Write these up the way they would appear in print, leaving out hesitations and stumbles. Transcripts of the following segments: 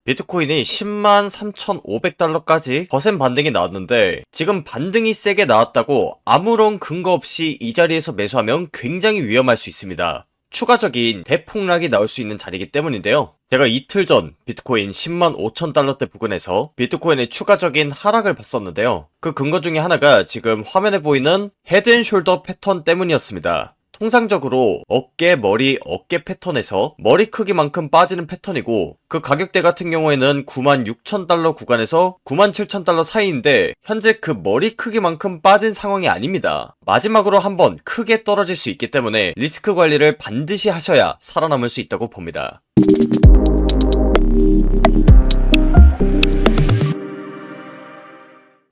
비트코인이 103,500달러까지 거센 반등이 나왔는데 지금 반등이 세게 나왔다고 아무런 근거 없이 이 자리에서 매수하면 굉장히 위험할 수 있습니다. 추가적인 대폭락이 나올 수 있는 자리이기 때문인데요. 제가 이틀 전 비트코인 105,000달러대 부근에서 비트코인의 추가적인 하락을 봤었는데요. 그 근거 중에 하나가 지금 화면에 보이는 헤드앤숄더 패턴 때문이었습니다. 통상적으로 어깨, 머리, 어깨 패턴에서 머리 크기만큼 빠지는 패턴이고 그 가격대 같은 경우에는 96,000달러 구간에서 97,000달러 사이인데 현재 그 머리 크기만큼 빠진 상황이 아닙니다. 마지막으로 한번 크게 떨어질 수 있기 때문에 리스크 관리를 반드시 하셔야 살아남을 수 있다고 봅니다.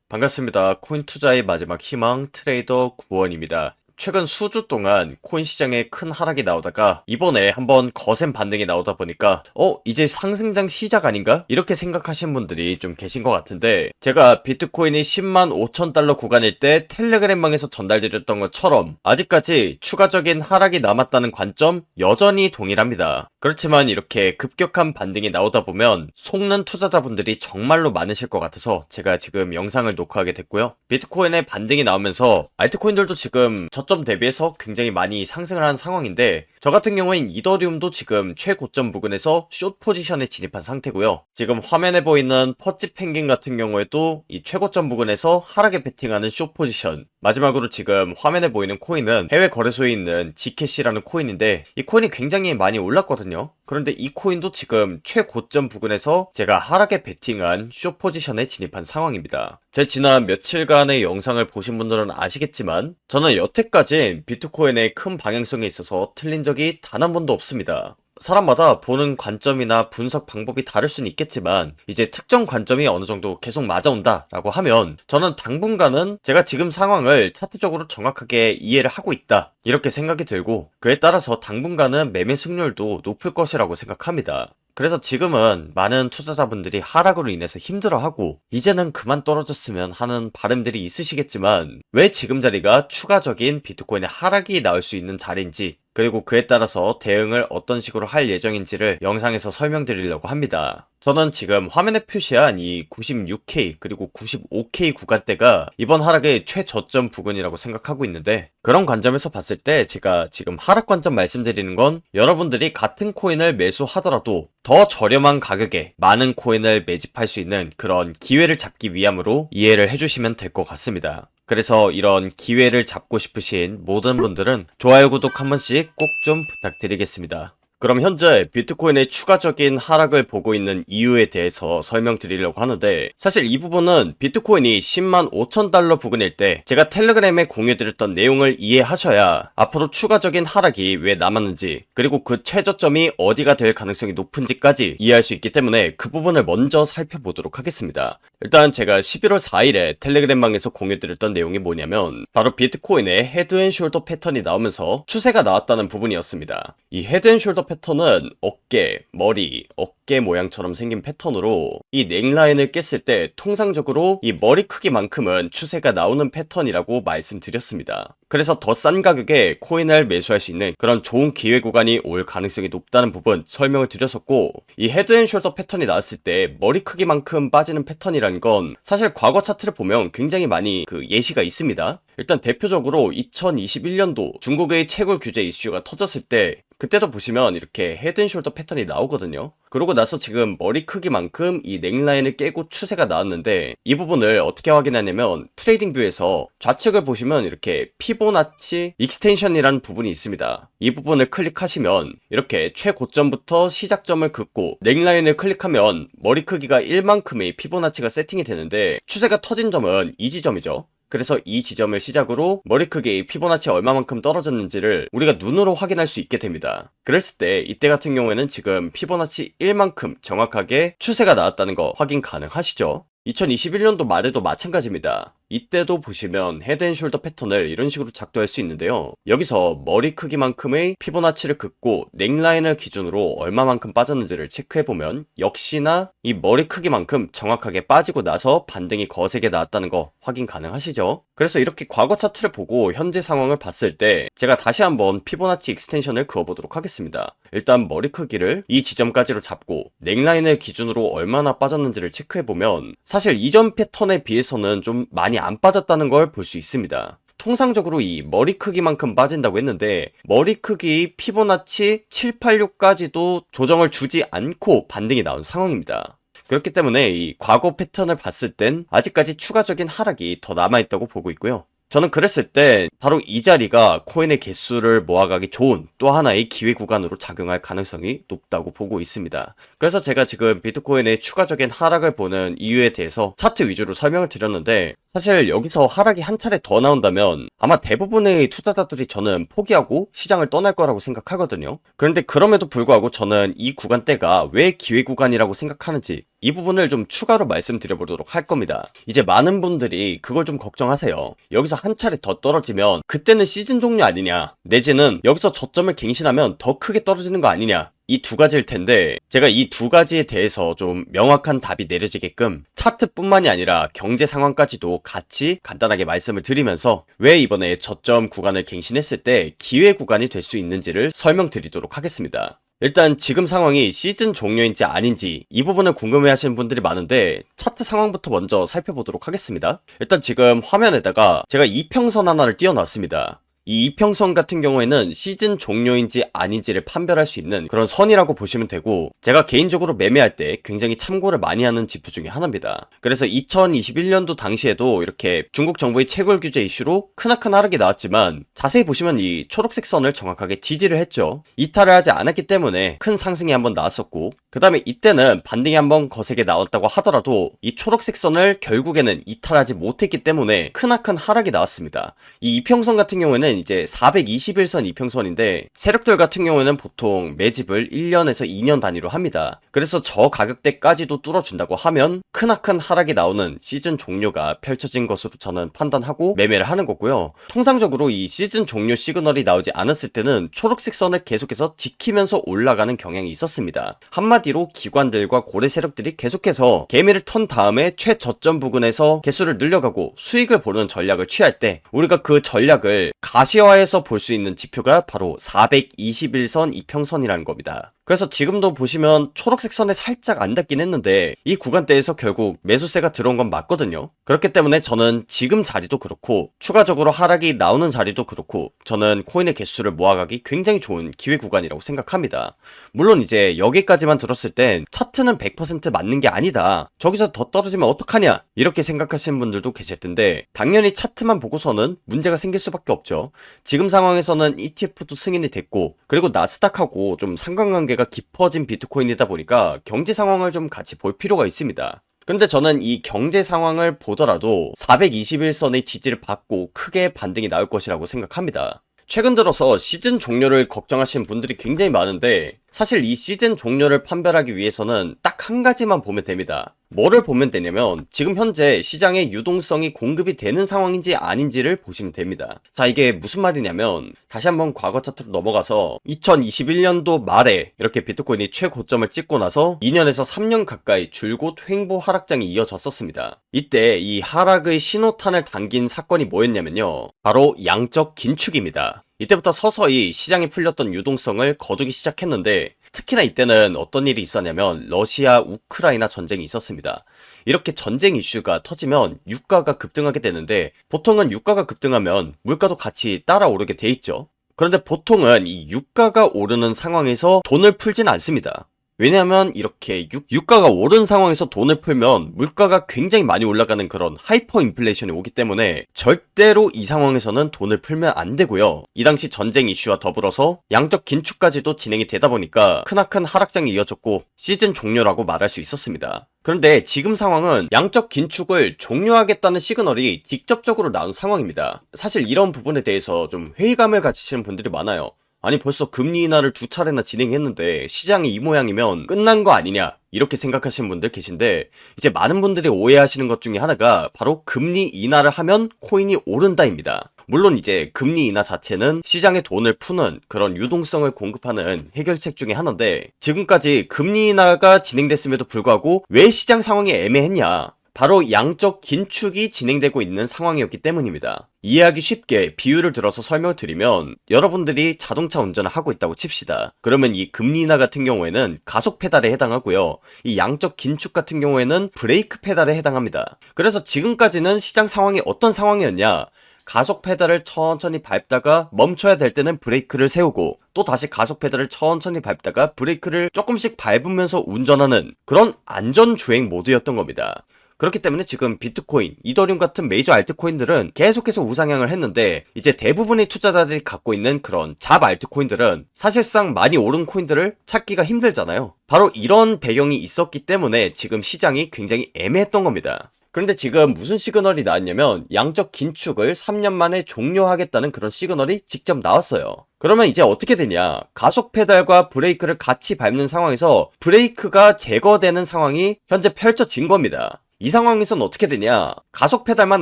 반갑습니다. 코인 투자의 마지막 희망 트레이더 구원입니다. 최근 수주 동안 코인 시장에 큰 하락이 나오다가 이번에 한번 거센 반등이 나오다 보니까 이제 상승장 시작 아닌가? 이렇게 생각하시는 분들이 좀 계신 것 같은데 제가 비트코인이 105,000달러 구간일 때 텔레그램망에서 전달드렸던 것처럼 아직까지 추가적인 하락이 남았다는 관점 여전히 동일합니다. 그렇지만 이렇게 급격한 반등이 나오다 보면 속는 투자자분들이 정말로 많으실 것 같아서 제가 지금 영상을 녹화하게 됐고요. 비트코인의 반등이 나오면서 알트코인들도 지금 저점 대비해서 굉장히 많이 상승을 한 상황인데 저 같은 경우엔 이더리움도 지금 최고점 부근에서 숏 포지션에 진입한 상태고요. 지금 화면에 보이는 퍼치 펭귄 같은 경우에도 이 최고점 부근에서 하락에 베팅하는 숏 포지션, 마지막으로 지금 화면에 보이는 코인은 해외 거래소에 있는 Gcash라는 코인인데 이 코인이 굉장히 많이 올랐거든요. 그런데 이 코인도 지금 최고점 부근에서 제가 하락에 베팅한 숏 포지션에 진입한 상황입니다. 제 지난 며칠간의 영상을 보신 분들은 아시겠지만 저는 여태까지 비트코인의 큰 방향성에 있어서 틀린 적이 단 한 번도 없습니다. 사람마다 보는 관점이나 분석 방법이 다를 수는 있겠지만 이제 특정 관점이 어느 정도 계속 맞아온다 라고 하면 저는 당분간은 제가 지금 상황을 차트적으로 정확하게 이해를 하고 있다 이렇게 생각이 들고 그에 따라서 당분간은 매매 승률도 높을 것이라고 생각합니다. 그래서 지금은 많은 투자자분들이 하락으로 인해서 힘들어하고 이제는 그만 떨어졌으면 하는 바람들이 있으시겠지만 왜 지금 자리가 추가적인 비트코인의 하락이 나올 수 있는 자리인지 그리고 그에 따라서 대응을 어떤 식으로 할 예정인지를 영상에서 설명드리려고 합니다. 저는 지금 화면에 표시한 이 96K 그리고 95K 구간대가 이번 하락의 최저점 부근이라고 생각하고 있는데 그런 관점에서 봤을 때 제가 지금 하락 관점 말씀드리는 건 여러분들이 같은 코인을 매수하더라도 더 저렴한 가격에 많은 코인을 매집할 수 있는 그런 기회를 잡기 위함으로 이해를 해주시면 될 것 같습니다. 그래서 이런 기회를 잡고 싶으신 모든 분들은 좋아요, 구독 한 번씩 꼭 좀 부탁드리겠습니다. 그럼 현재 비트코인의 추가적인 하락을 보고 있는 이유에 대해서 설명드리려고 하는데 사실 이 부분은 비트코인이 105,000달러 부근일 때 제가 텔레그램에 공유드렸던 내용을 이해하셔야 앞으로 추가적인 하락이 왜 남았는지 그리고 그 최저점이 어디가 될 가능성이 높은지까지 이해할 수 있기 때문에 그 부분을 먼저 살펴보도록 하겠습니다. 일단 제가 11월 4일에 텔레그램망에서 공유드렸던 내용이 뭐냐면 바로 비트코인의 헤드앤숄더 패턴이 나오면서 추세가 나왔다는 부분이었습니다. 이 헤드앤숄더 패턴은 어깨, 머리, 어깨 모양처럼 생긴 패턴으로 이 넥라인을 깼을 때 통상적으로 이 머리 크기만큼은 추세가 나오는 패턴이라고 말씀드렸습니다. 그래서 더 싼 가격에 코인을 매수할 수 있는 그런 좋은 기회 구간이 올 가능성이 높다는 부분 설명을 드렸었고 이 헤드앤숄더 패턴이 나왔을 때 머리 크기만큼 빠지는 패턴이라는 건 사실 과거 차트를 보면 굉장히 많이 예시가 있습니다. 일단 대표적으로 2021년도 중국의 채굴 규제 이슈가 터졌을 때 그때도 보시면 이렇게 헤드앤숄더 패턴이 나오거든요. 그러고 나서 지금 머리 크기만큼 이 넥라인을 깨고 추세가 나왔는데 이 부분을 어떻게 확인하냐면 트레이딩 뷰에서 좌측을 보시면 이렇게 피보나치 익스텐션이라는 부분이 있습니다. 이 부분을 클릭하시면 이렇게 최고점부터 시작점을 긋고 넥라인을 클릭하면 머리 크기가 1만큼의 피보나치가 세팅이 되는데 추세가 터진 점은 이 지점이죠. 그래서 이 지점을 시작으로 머리 크기의 피보나치 얼마만큼 떨어졌는지를 우리가 눈으로 확인할 수 있게 됩니다. 그랬을 때 이때 같은 경우에는 지금 피보나치 1만큼 정확하게 추세가 나왔다는 거 확인 가능하시죠? 2021년도 말에도 마찬가지입니다. 이때도 보시면 헤드앤숄더 패턴을 이런 식으로 작도할 수 있는데요. 여기서 머리 크기만큼의 피보나치를 긋고 넥라인을 기준으로 얼마만큼 빠졌는지를 체크해보면 역시나 이 머리 크기만큼 정확하게 빠지고 나서 반등이 거세게 나왔다는 거 확인 가능하시죠? 그래서 이렇게 과거 차트를 보고 현재 상황을 봤을 때 제가 다시 한번 피보나치 익스텐션을 그어보도록 하겠습니다. 일단 머리 크기를 이 지점까지로 잡고 넥라인을 기준으로 얼마나 빠졌는지를 체크해보면 사실 이전 패턴에 비해서는 좀 많이 안 빠졌다는 걸 볼 수 있습니다. 통상적으로 이 머리 크기만큼 빠진다고 했는데 머리 크기 피보나치 786까지도 조정을 주지 않고 반등이 나온 상황입니다. 그렇기 때문에 이 과거 패턴을 봤을 땐 아직까지 추가적인 하락이 더 남아있다고 보고 있고요. 저는 그랬을 때 바로 이 자리가 코인의 개수를 모아가기 좋은 또 하나의 기회 구간으로 작용할 가능성이 높다고 보고 있습니다. 그래서 제가 지금 비트코인의 추가적인 하락을 보는 이유에 대해서 차트 위주로 설명을 드렸는데 사실 여기서 하락이 한 차례 더 나온다면 아마 대부분의 투자자들이 저는 포기하고 시장을 떠날 거라고 생각하거든요. 그런데 그럼에도 불구하고 저는 이 구간대가 왜 기회 구간이라고 생각하는지 이 부분을 좀 추가로 말씀드려보도록 할 겁니다. 이제 많은 분들이 그걸 좀 걱정하세요. 여기서 한 차례 더 떨어지면 그때는 시즌 종료 아니냐, 내지는 여기서 저점을 갱신하면 더 크게 떨어지는 거 아니냐, 이 두 가지일 텐데 제가 이 두 가지에 대해서 좀 명확한 답이 내려지게끔 차트뿐만이 아니라 경제 상황까지도 같이 간단하게 말씀을 드리면서 왜 이번에 저점 구간을 갱신했을 때 기회 구간이 될 수 있는지를 설명드리도록 하겠습니다. 일단 지금 상황이 시즌 종료인지 아닌지 이 부분을 궁금해하시는 분들이 많은데 차트 상황부터 먼저 살펴보도록 하겠습니다. 일단 지금 화면에다가 제가 이평선 하나를 띄워놨습니다. 이 이평선 같은 경우에는 시즌 종료인지 아닌지를 판별할 수 있는 그런 선이라고 보시면 되고 제가 개인적으로 매매할 때 굉장히 참고를 많이 하는 지표 중에 하나입니다. 그래서 2021년도 당시에도 이렇게 중국 정부의 채굴 규제 이슈로 크나큰 하락이 나왔지만 자세히 보시면 이 초록색 선을 정확하게 지지를 했죠. 이탈을 하지 않았기 때문에 큰 상승이 한번 나왔었고 그 다음에 이때는 반등이 한번 거세게 나왔다고 하더라도 이 초록색 선을 결국에는 이탈하지 못했기 때문에 크나큰 하락이 나왔습니다. 이 이평선 같은 경우에는 이제 421선 이평선인데 세력들 같은 경우에는 보통 매집을 1년에서 2년 단위로 합니다. 그래서 저 가격대까지도 뚫어준다고 하면 크나큰 하락이 나오는 시즌 종료가 펼쳐진 것으로 저는 판단하고 매매를 하는 거고요. 통상적으로 이 시즌 종료 시그널이 나오지 않았을 때는 초록색 선을 계속해서 지키면서 올라가는 경향이 있었습니다. 한마디로 기관들과 고래 세력들이 계속해서 개미를 턴 다음에 최저점 부근에서 개수를 늘려가고 수익을 보는 전략을 취할 때 우리가 그 전략을 가시화해서 볼 수 있는 지표가 바로 421선 이평선이라는 겁니다. 그래서 지금도 보시면 초록색 선에 살짝 안 닿긴 했는데 이 구간대에서 결국 매수세가 들어온 건 맞거든요. 그렇기 때문에 저는 지금 자리도 그렇고 추가적으로 하락이 나오는 자리도 그렇고 저는 코인의 개수를 모아가기 굉장히 좋은 기회 구간이라고 생각합니다. 물론 이제 여기까지만 들었을 땐 차트는 100% 맞는 게 아니다, 저기서 더 떨어지면 어떡하냐 이렇게 생각하시는 분들도 계실 텐데 당연히 차트만 보고서는 문제가 생길 수밖에 없죠. 지금 상황에서는 ETF도 승인이 됐고 그리고 나스닥하고 좀 상관관계가 깊어진 비트코인이다 보니까 경제 상황을 좀 같이 볼 필요가 있습니다. 근데 저는 이 경제 상황을 보더라도 421선의 지지를 받고 크게 반등이 나올 것이라고 생각합니다. 최근 들어서 시즌 종료를 걱정하시는 분들이 굉장히 많은데 사실 이 시즌 종료를 판별하기 위해서는 딱 한 가지만 보면 됩니다. 뭐를 보면 되냐면 지금 현재 시장의 유동성이 공급이 되는 상황인지 아닌지를 보시면 됩니다. 자, 이게 무슨 말이냐면 다시 한번 과거 차트로 넘어가서 2021년도 말에 이렇게 비트코인이 최고점을 찍고 나서 2년에서 3년 가까이 줄곧 횡보 하락장이 이어졌었습니다. 이때 이 하락의 신호탄을 당긴 사건이 뭐였냐면요, 바로 양적 긴축입니다. 이때부터 서서히 시장이 풀렸던 유동성을 거두기 시작했는데 특히나 이때는 어떤 일이 있었냐면 러시아 우크라이나 전쟁이 있었습니다. 이렇게 전쟁 이슈가 터지면 유가가 급등하게 되는데 보통은 유가가 급등하면 물가도 같이 따라 오르게 돼 있죠. 그런데 보통은 이 유가가 오르는 상황에서 돈을 풀진 않습니다. 왜냐하면 이렇게 유가가 오른 상황에서 돈을 풀면 물가가 굉장히 많이 올라가는 그런 하이퍼 인플레이션이 오기 때문에 절대로 이 상황에서는 돈을 풀면 안 되고요. 이 당시 전쟁 이슈와 더불어서 양적 긴축까지도 진행이 되다 보니까 크나큰 하락장이 이어졌고 시즌 종료라고 말할 수 있었습니다. 그런데 지금 상황은 양적 긴축을 종료하겠다는 시그널이 직접적으로 나온 상황입니다. 사실 이런 부분에 대해서 좀 회의감을 가지시는 분들이 많아요. 아니 벌써 금리 인하를 2차례나 진행했는데 시장이 이 모양이면 끝난 거 아니냐 이렇게 생각하시는 분들 계신데, 이제 많은 분들이 오해하시는 것 중에 하나가 바로 금리 인하를 하면 코인이 오른다입니다. 물론 이제 금리 인하 자체는 시장에 돈을 푸는 그런 유동성을 공급하는 해결책 중에 하나인데, 지금까지 금리 인하가 진행됐음에도 불구하고 왜 시장 상황이 애매했냐? 바로 양적 긴축이 진행되고 있는 상황이었기 때문입니다. 이해하기 쉽게 비유를 들어서 설명을 드리면, 여러분들이 자동차 운전을 하고 있다고 칩시다. 그러면 이 금리 인하 같은 경우에는 가속 페달에 해당하고요, 이 양적 긴축 같은 경우에는 브레이크 페달에 해당합니다. 그래서 지금까지는 시장 상황이 어떤 상황이었냐? 가속 페달을 천천히 밟다가 멈춰야 될 때는 브레이크를 세우고, 또 다시 가속 페달을 천천히 밟다가 브레이크를 조금씩 밟으면서 운전하는 그런 안전주행 모드였던 겁니다. 그렇기 때문에 지금 비트코인, 이더리움 같은 메이저 알트코인들은 계속해서 우상향을 했는데, 이제 대부분의 투자자들이 갖고 있는 그런 잡 알트코인들은 사실상 많이 오른 코인들을 찾기가 힘들잖아요. 바로 이런 배경이 있었기 때문에 지금 시장이 굉장히 애매했던 겁니다. 그런데 지금 무슨 시그널이 나왔냐면, 양적 긴축을 3년 만에 종료하겠다는 그런 시그널이 직접 나왔어요. 그러면 이제 어떻게 되냐? 가속 페달과 브레이크를 같이 밟는 상황에서 브레이크가 제거되는 상황이 현재 펼쳐진 겁니다. 이 상황에선 어떻게 되냐? 가속 페달만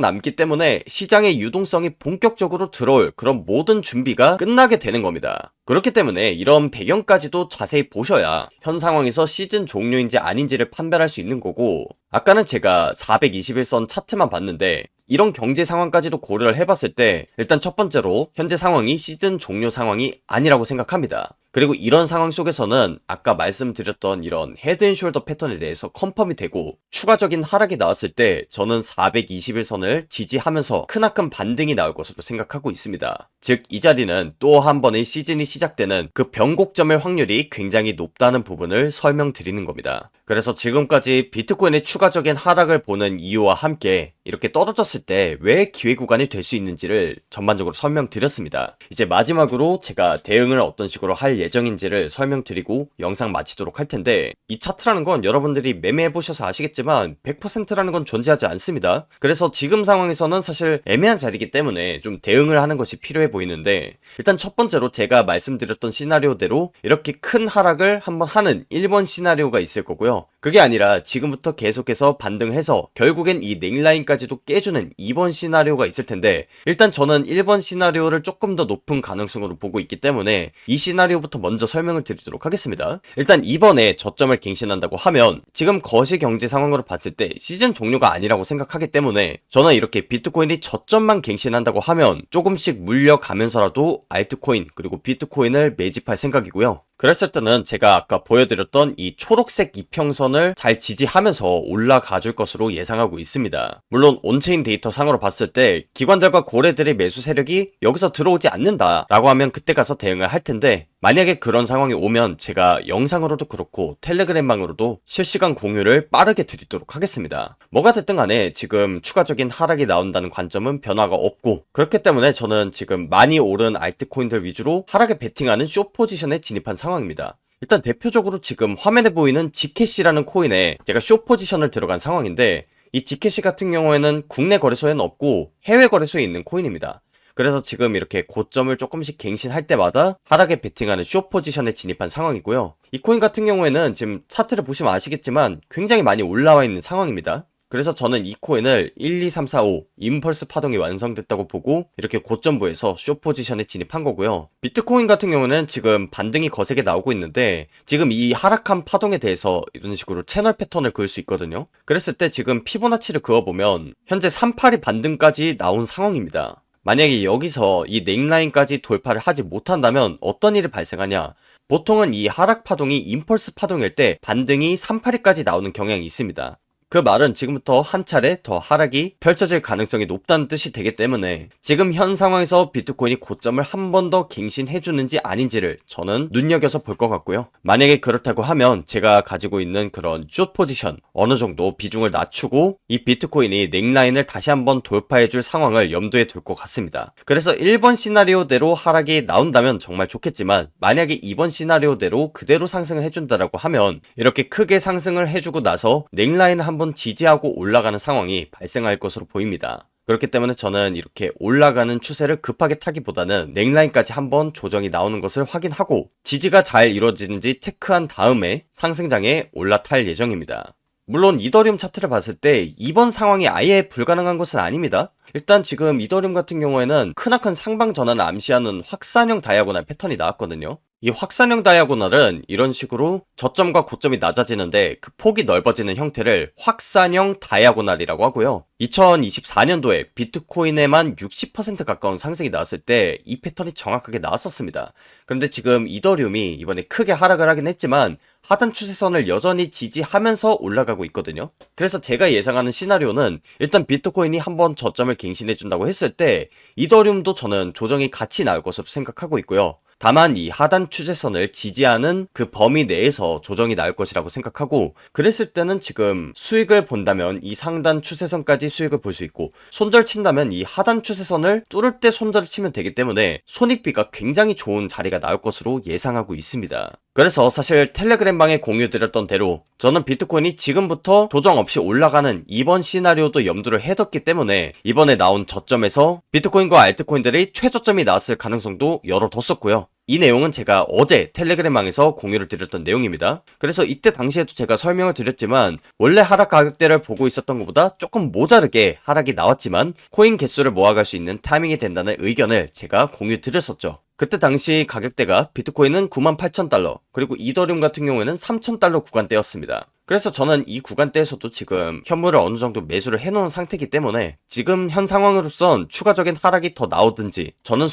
남기 때문에 시장의 유동성이 본격적으로 들어올 그런 모든 준비가 끝나게 되는 겁니다. 그렇기 때문에 이런 배경까지도 자세히 보셔야 현 상황에서 시즌 종료인지 아닌지를 판별할 수 있는 거고, 아까는 제가 421선 차트만 봤는데 이런 경제 상황까지도 고려를 해봤을 때, 일단 첫 번째로 현재 상황이 시즌 종료 상황이 아니라고 생각합니다. 그리고 이런 상황 속에서는 아까 말씀드렸던 이런 헤드앤숄더 패턴에 대해서 컨펌이 되고 추가적인 하락이 나왔을 때 저는 421선을 지지하면서 크나큰 반등이 나올 것으로 생각하고 있습니다. 즉 이 자리는 또 한 번의 시즌이 시작되는 그 변곡점의 확률이 굉장히 높다는 부분을 설명드리는 겁니다. 그래서 지금까지 비트코인의 추가적인 하락을 보는 이유와 함께 이렇게 떨어졌을 때 왜 기회 구간이 될 수 있는지를 전반적으로 설명드렸습니다. 이제 마지막으로 제가 대응을 어떤 식으로 할 예정인지를 설명드리고 영상 마치도록 할 텐데, 이 차트라는 건 여러분들이 매매해보셔서 아시겠지만 100%라는 건 존재하지 않습니다. 그래서 지금 상황에서는 사실 애매한 자리이기 때문에 좀 대응을 하는 것이 필요해 보이는데, 일단 첫 번째로 제가 말씀드렸던 시나리오대로 이렇게 큰 하락을 한번 하는 1번 시나리오가 있을 거고요. 그게 아니라 지금부터 계속해서 반등해서 결국엔 이 넥라인까지도 깨주는 2번 시나리오가 있을 텐데, 일단 저는 1번 시나리오를 조금 더 높은 가능성으로 보고 있기 때문에 이 시나리오부터 먼저 설명을 드리도록 하겠습니다. 일단 이번에 저점을 갱신한다고 하면 지금 거시 경제 상황으로 봤을 때 시즌 종료가 아니라고 생각하기 때문에, 저는 이렇게 비트코인이 저점만 갱신한다고 하면 조금씩 물려가면서라도 알트코인 그리고 비트코인을 매집할 생각이고요. 그랬을 때는 제가 아까 보여드렸던 이 초록색 이평선을 잘 지지하면서 올라가 줄 것으로 예상하고 있습니다. 물론 온체인 데이터 상으로 봤을 때 기관들과 고래들의 매수 세력이 여기서 들어오지 않는다 라고 하면 그때 가서 대응을 할 텐데, 만약에 그런 상황이 오면 제가 영상으로도 그렇고 텔레그램망으로도 실시간 공유를 빠르게 드리도록 하겠습니다. 뭐가 됐든 간에 지금 추가적인 하락이 나온다는 관점은 변화가 없고, 그렇기 때문에 저는 지금 많이 오른 알트코인들 위주로 하락에 베팅하는 숏 포지션에 진입한 상황입니다. 일단 대표적으로 지금 화면에 보이는 지캐시라는 코인에 제가 숏 포지션을 들어간 상황인데, 이 지캐시 같은 경우에는 국내 거래소에는 없고 해외 거래소에 있는 코인입니다. 그래서 지금 이렇게 고점을 조금씩 갱신할 때마다 하락에 베팅하는 숏 포지션에 진입한 상황이고요. 이 코인 같은 경우에는 지금 차트를 보시면 아시겠지만 굉장히 많이 올라와 있는 상황입니다. 그래서 저는 이 코인을 1, 2, 3, 4, 5 임펄스 파동이 완성됐다고 보고 이렇게 고점부에서 숏 포지션에 진입한 거고요. 비트코인 같은 경우는 지금 반등이 거세게 나오고 있는데, 지금 이 하락한 파동에 대해서 이런 식으로 채널 패턴을 그을 수 있거든요. 그랬을 때 지금 피보나치를 그어보면 현재 382 반등까지 나온 상황입니다. 만약에 여기서 이 넥라인까지 돌파를 하지 못한다면 어떤 일이 발생하냐? 보통은 이 하락 파동이 임펄스 파동일 때 반등이 382까지 나오는 경향이 있습니다. 그 말은 지금부터 한 차례 더 하락이 펼쳐질 가능성이 높다는 뜻이 되기 때문에 지금 현 상황에서 비트코인이 고점을 한 번 더 갱신해주는지 아닌지를 저는 눈여겨서 볼 것 같고요. 만약에 그렇다고 하면 제가 가지고 있는 그런 숏 포지션 어느 정도 비중을 낮추고 이 비트코인이 넥라인을 다시 한번 돌파해줄 상황을 염두에 둘 것 같습니다. 그래서 1번 시나리오대로 하락이 나온다면 정말 좋겠지만, 만약에 2번 시나리오대로 그대로 상승을 해준다라고 하면 이렇게 크게 상승을 해주고 나서 넥라인을 한번 지지하고 올라가는 상황이 발생할 것으로 보입니다. 그렇기 때문에 저는 이렇게 올라가는 추세를 급하게 타기보다는 넥라인까지 한번 조정이 나오는 것을 확인하고 지지가 잘 이루어지는지 체크한 다음에 상승장에 올라탈 예정입니다. 물론 이더리움 차트를 봤을 때 이번 상황이 아예 불가능한 것은 아닙니다. 일단 지금 이더리움 같은 경우에는 크나큰 상방 전환을 암시하는 확산형 다이아고날 패턴이 나왔거든요. 이 확산형 다이아고날은 이런 식으로 저점과 고점이 낮아지는데 그 폭이 넓어지는 형태를 확산형 다이아고날이라고 하고요. 2024년도에 비트코인에만 60% 가까운 상승이 나왔을 때 이 패턴이 정확하게 나왔었습니다. 그런데 지금 이더리움이 이번에 크게 하락을 하긴 했지만 하단 추세선을 여전히 지지하면서 올라가고 있거든요. 그래서 제가 예상하는 시나리오는 일단 비트코인이 한번 저점을 갱신해준다고 했을 때 이더리움도 저는 조정이 같이 나올 것으로 생각하고 있고요. 다만 이 하단 추세선을 지지하는 그 범위 내에서 조정이 나올 것이라고 생각하고, 그랬을 때는 지금 수익을 본다면 이 상단 추세선까지 수익을 볼 수 있고, 손절 친다면 이 하단 추세선을 뚫을 때 손절을 치면 되기 때문에 손익비가 굉장히 좋은 자리가 나올 것으로 예상하고 있습니다. 그래서 사실 텔레그램방에 공유드렸던 대로 저는 비트코인이 지금부터 조정 없이 올라가는 이번 시나리오도 염두를 해뒀기 때문에 이번에 나온 저점에서 비트코인과 알트코인들이 최저점이 나왔을 가능성도 열어뒀었고요. 이 내용은 제가 어제 텔레그램방에서 공유를 드렸던 내용입니다. 그래서 이때 당시에도 제가 설명을 드렸지만 원래 하락 가격대를 보고 있었던 것보다 조금 모자르게 하락이 나왔지만 코인 개수를 모아갈 수 있는 타이밍이 된다는 의견을 제가 공유 드렸었죠. 그때 당시 가격대가 비트코인은 98,000달러, 그리고 이더리움 같은 경우에는 3,000달러 구간대였습니다. 그래서 저는 이 구간대에서도 지금 현물을 어느 정도 매수를 해놓은 상태이기 때문에 지금 현 상황으로선 추가적인 하락이 더 나오든지 저는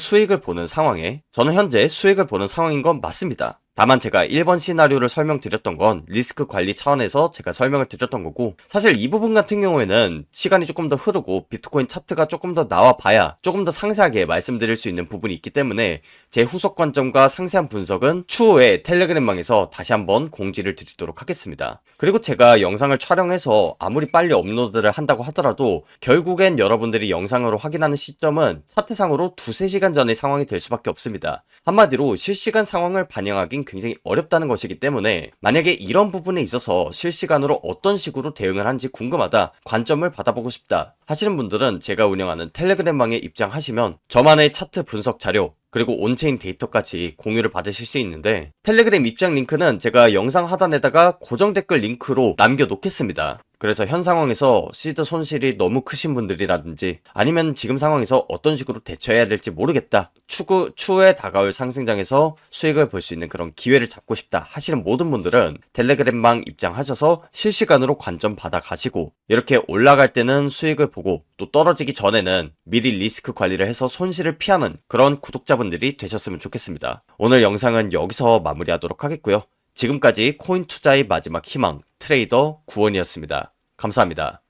현재 수익을 보는 상황인 건 맞습니다. 다만 제가 1번 시나리오를 설명드렸던 건 리스크 관리 차원에서 제가 설명을 드렸던 거고, 사실 이 부분 같은 경우에는 시간이 조금 더 흐르고 비트코인 차트가 조금 더 나와 봐야 조금 더 상세하게 말씀드릴 수 있는 부분이 있기 때문에 제 후속 관점과 상세한 분석은 추후에 텔레그램방에서 다시 한번 공지를 드리도록 하겠습니다. 그리고 제가 영상을 촬영해서 아무리 빨리 업로드를 한다고 하더라도 결국엔 여러분들이 영상으로 확인하는 시점은 차트상으로 2-3시간 전의 상황이 될 수밖에 없습니다. 한마디로 실시간 상황을 반영하긴 굉장히 어렵다는 것이기 때문에 만약에 이런 부분에 있어서 실시간으로 어떤 식으로 대응을 하는지 궁금하다, 관점을 받아보고 싶다 하시는 분들은 제가 운영하는 텔레그램방에 입장하시면 저만의 차트 분석 자료 그리고 온체인 데이터까지 공유를 받으실 수 있는데, 텔레그램 입장 링크는 제가 영상 하단에다가 고정 댓글 링크로 남겨놓겠습니다. 그래서 현 상황에서 시드 손실이 너무 크신 분들이라든지 아니면 지금 상황에서 어떤 식으로 대처해야 될지 모르겠다, 추후에 다가올 상승장에서 수익을 볼 수 있는 그런 기회를 잡고 싶다 하시는 모든 분들은 텔레그램방 입장하셔서 실시간으로 관점 받아 가시고, 이렇게 올라갈 때는 수익을 보고 또 떨어지기 전에는 미리 리스크 관리를 해서 손실을 피하는 그런 구독자분들이 되셨으면 좋겠습니다. 오늘 영상은 여기서 마무리하도록 하겠고요. 지금까지 코인 투자의 마지막 희망 트레이더 구원이었습니다. 감사합니다.